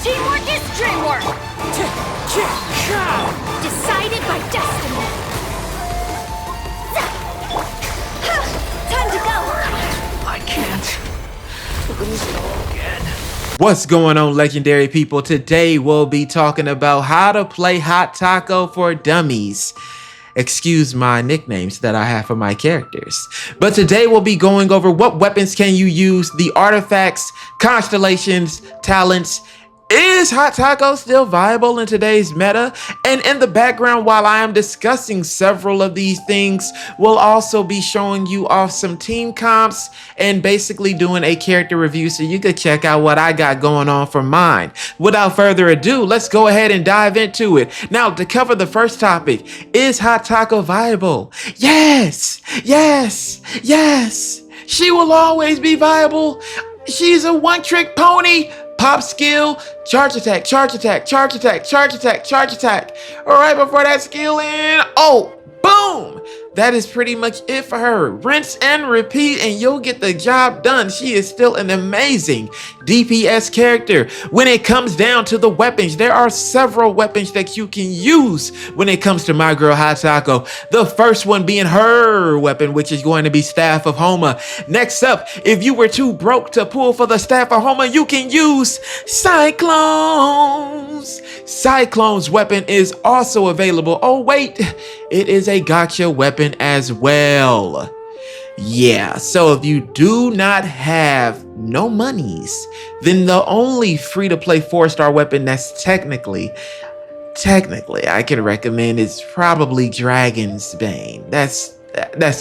Teamwork is dreamwork! Decided by destiny! Time to go! I can't lose it all again. What's going on, legendary people? Today we'll be talking about how to play Hot Taco for Dummies. Excuse my nicknames that I have for my characters. But today we'll be going over what weapons can you use, the artifacts, constellations, talents. Is Hot Taco still viable in today's meta? And in the background, while I am discussing several of these things, we'll also be showing you off some team comps and basically doing a character review so you could check out what I got going on for mine. Without further ado, let's go ahead and dive into it. Now, to cover the first topic, is Hot Taco viable? Yes, yes, yes. She will always be viable. She's a one-trick pony. Pop skill, charge attack, charge attack, charge attack, charge attack, charge attack. All right, before that skill in, oh, boom. That is pretty much it for her. Rinse and repeat and you'll get the job done. She is still an amazing DPS character. When it comes down to the weapons, there are several weapons that you can use when it comes to my girl Hot Taco. The first one being her weapon, which is going to be Staff of Homa. Next up, if you were too broke to pull for the Staff of Homa, you can use Cyclones. Cyclone's weapon is also available. Oh wait, it is a gotcha weapon as well. Yeah, so if you do not have no monies, then the only free-to-play 4-star weapon that's technically I can recommend is probably Dragon's Bane. That's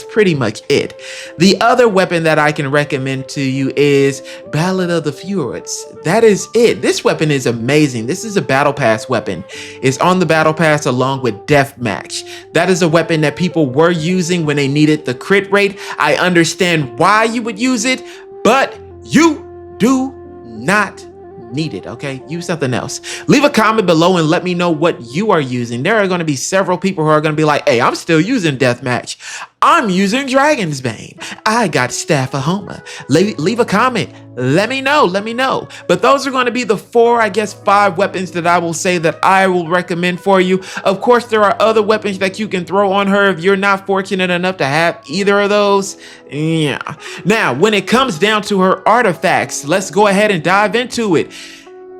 pretty much it. The other weapon that I can recommend to you is Ballad of the Fjords. That is it. This weapon is amazing. This is a battle pass weapon. It's on the battle pass along with Deathmatch. That is a weapon that people were using when they needed the crit rate. I understand why you would use it, but you do not need it, okay? Use something else. Leave a comment below and let me know what you are using. There are going to be several people who are going to be like, hey, I'm still using Deathmatch. I'm using Dragon's Bane. I got Staff of Homa. Leave a comment. Let me know. But those are going to be the 5 weapons that I will say that I will recommend for you. Of course, there are other weapons that you can throw on her if you're not fortunate enough to have either of those. Yeah. Now, when it comes down to her artifacts, let's go ahead and dive into it.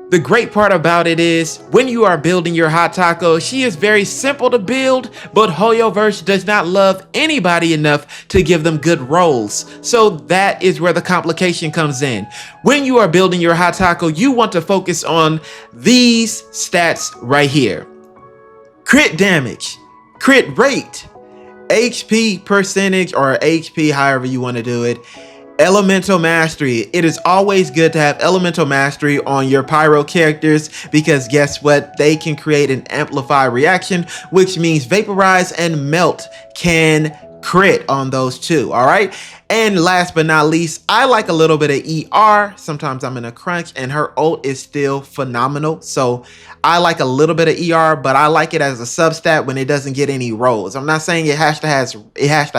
The great part about it is when you are building your Hot Taco, she is very simple to build, but Hoyoverse does not love anybody enough to give them good rolls. So that is where the complication comes in. When you are building your Hot Taco, you want to focus on these stats right here. Crit damage, crit rate, HP percentage or HP, however you want to do it. Elemental mastery. It is always good to have elemental mastery on your pyro characters because guess what? They can create an amplified reaction, which means vaporize and melt can crit on those too. All right. And last but not least, I like a little bit of ER. Sometimes I'm in a crunch and her ult is still phenomenal. So I like a little bit of ER, but I like it as a substat when it doesn't get any rolls. I'm not saying it has to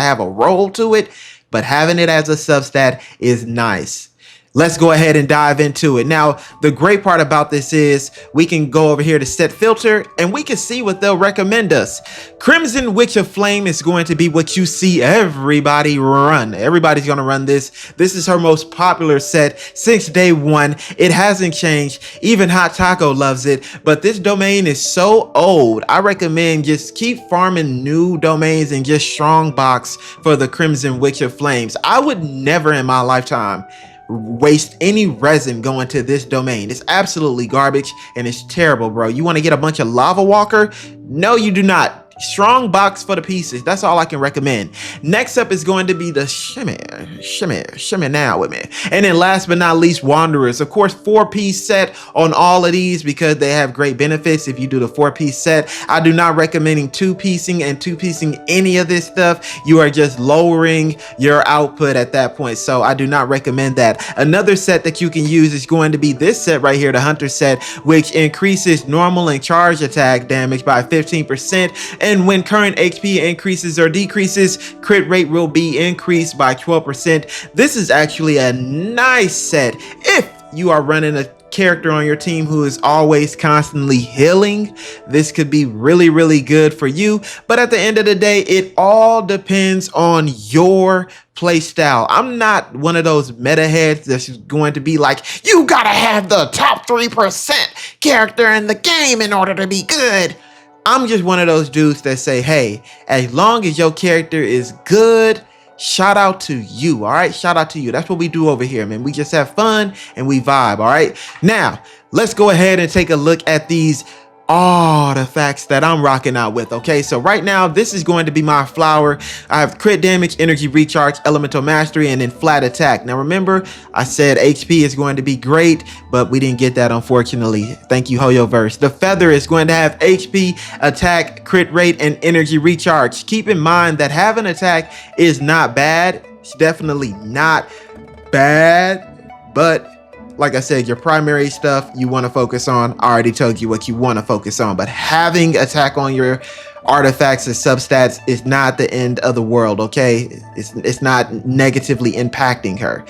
have a roll to it, but having it as a substat is nice. Let's go ahead and dive into it. Now, the great part about this is we can go over here to set filter and we can see what they'll recommend us. Crimson Witch of Flame is going to be what you see everybody run. Everybody's going to run this. This is her most popular set since day one. It hasn't changed. Even Hot Taco loves it, but this domain is so old. I recommend just keep farming new domains and just strong box for the Crimson Witch of Flames. I would never in my lifetime waste any resin going to this domain. It's absolutely garbage and it's terrible, bro. You want to get a bunch of lava walker? No, you do not. Strong box for the pieces. That's all I can recommend. Next up is going to be the shimmer now with me. And then last but not least, Wanderers. Of course, 4-piece set on all of these because they have great benefits. If you do the 4-piece set, I do not recommending 2-piecing and 2-piecing any of this stuff. You are just lowering your output at that point. So I do not recommend that. Another set that you can use is going to be this set right here, the Hunter set, which increases normal and charge attack damage by 15%. And when current HP increases or decreases, crit rate will be increased by 12%. This is actually a nice set if you are running a character on your team who is always constantly healing, this could be really, really good for you. But at the end of the day, it all depends on your play style. I'm not one of those meta heads that's going to be like, you gotta have the top 3% character in the game in order to be good. I'm just one of those dudes that say, hey, as long as your character is good, shout out to you. All right, shout out to you. That's what we do over here, man. We just have fun and we vibe. All right, now let's go ahead and take a look at these artifacts that I'm rocking out with. Okay, so right now this is going to be my flower. I have crit damage, energy recharge, elemental mastery, and then flat attack. Now remember, I said HP is going to be great, but we didn't get that, unfortunately. Thank you, Hoyo verse. The feather is going to have HP, attack, crit rate, and energy recharge. Keep in mind that having attack is not bad. It's definitely not bad, but like I said, your primary stuff you want to focus on, I already told you what you want to focus on, but having attack on your artifacts and substats is not the end of the world, okay? It's not negatively impacting her.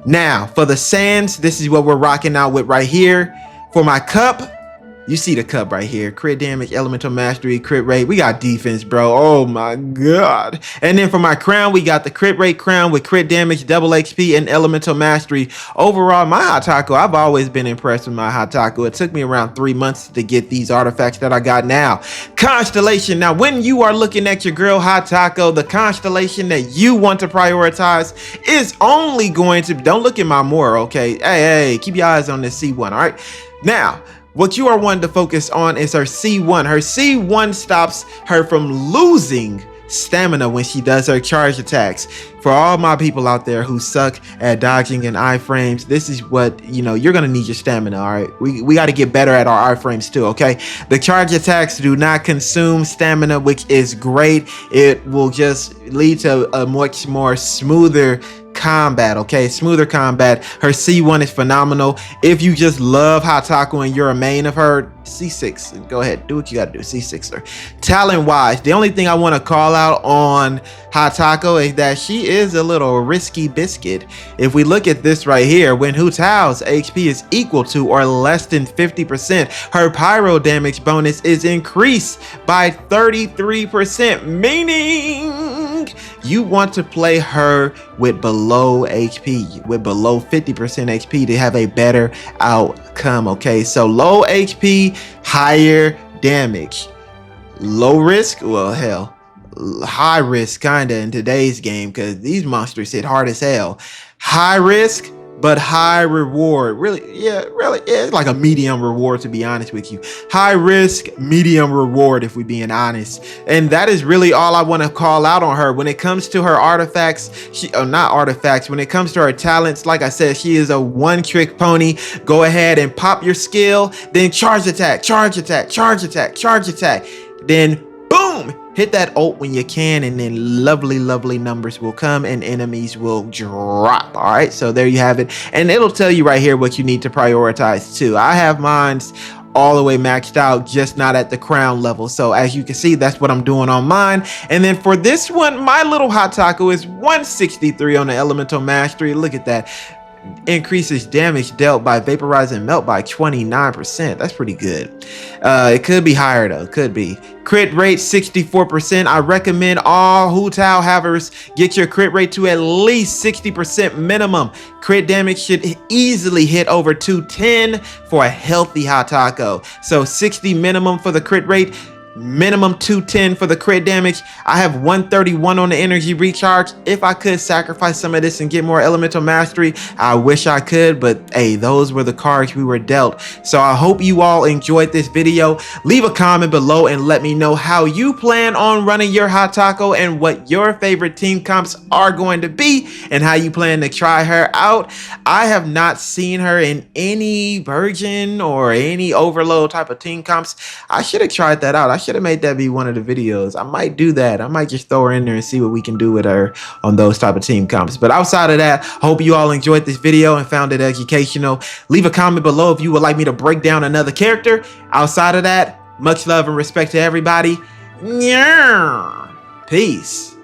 Now, for the sands, this is what we're rocking out with right here. For my cup, you see the cup right here. Crit damage, elemental mastery, crit rate. We got defense, bro. Oh my God. And then for my crown, we got the crit rate crown with crit damage, double XP, and elemental mastery. Overall, my Hatako, I've always been impressed with my Hatako. It took me around 3 months to get these artifacts that I got now. Constellation. Now, when you are looking at your girl Hatako, the constellation that you want to prioritize is only going to, don't look at my more, okay? Hey, keep your eyes on this C1, all right? Now, what you are wanting to focus on is her C1. Her C1 stops her from losing stamina when she does her charge attacks. For all my people out there who suck at dodging and iframes, this is what, you know, you're gonna need your stamina, all right? We got to get better at our iframes too, okay? The charge attacks do not consume stamina, which is great. It will just lead to a much more smoother combat, okay? Smoother combat. Her C1 is phenomenal. If you just love Hatako and you're a main of her, C6, go ahead, do what you gotta do. C6 her. Talent wise, the only thing I want to call out on Hatako is that she is a little risky biscuit. If we look at this right here, when Hu Tao's HP is equal to or less than 50%, her pyro damage bonus is increased by 33%, meaning you want to play her with below HP, with below 50% HP to have a better outcome, okay? So low HP, higher damage. Low risk, well, hell, high risk kinda in today's game because these monsters hit hard as hell. High risk, but high reward. Really, it's like a medium reward, to be honest with you. High risk, medium reward, if we're being honest. And that is really all I want to call out on her. When it comes to her artifacts, not artifacts, when it comes to her talents, like I said, she is a one-trick pony. Go ahead and pop your skill, then charge attack, charge attack, charge attack, charge attack. Then boom, hit that ult when you can, and then lovely numbers will come and enemies will drop. All right, so there you have it, and it'll tell you right here what you need to prioritize too. I have mines all the way maxed out, just not at the crown level. So as you can see, that's what I'm doing on mine. And then for this one, my little Hatako is 163 on the elemental mastery. Look at that. Increases damage dealt by vaporize and melt by 29%. That's pretty good. It could be higher though, could be. Crit rate 64%. I recommend all Hu Tao havers get your crit rate to at least 60% minimum. Crit damage should easily hit over 210 for a healthy Hatako. So 60 minimum for the crit rate, minimum 210 for the crit damage. I have 131 on the energy recharge. If I could sacrifice some of this and get more elemental mastery, I wish I could, but hey, those were the cards we were dealt. So I hope you all enjoyed this video. Leave a comment below and let me know how you plan on running your Hatako and what your favorite team comps are going to be and how you plan to try her out. I have not seen her in any Virgin or any Overload type of team comps. I should have tried that out. I should have made that be one of the videos. I might do that. I might just throw her in there and see what we can do with her on those type of team comps. But outside of that, hope you all enjoyed this video and found it educational. Leave a comment below if you would like me to break down another character. Outside of that, much love and respect to everybody. Peace.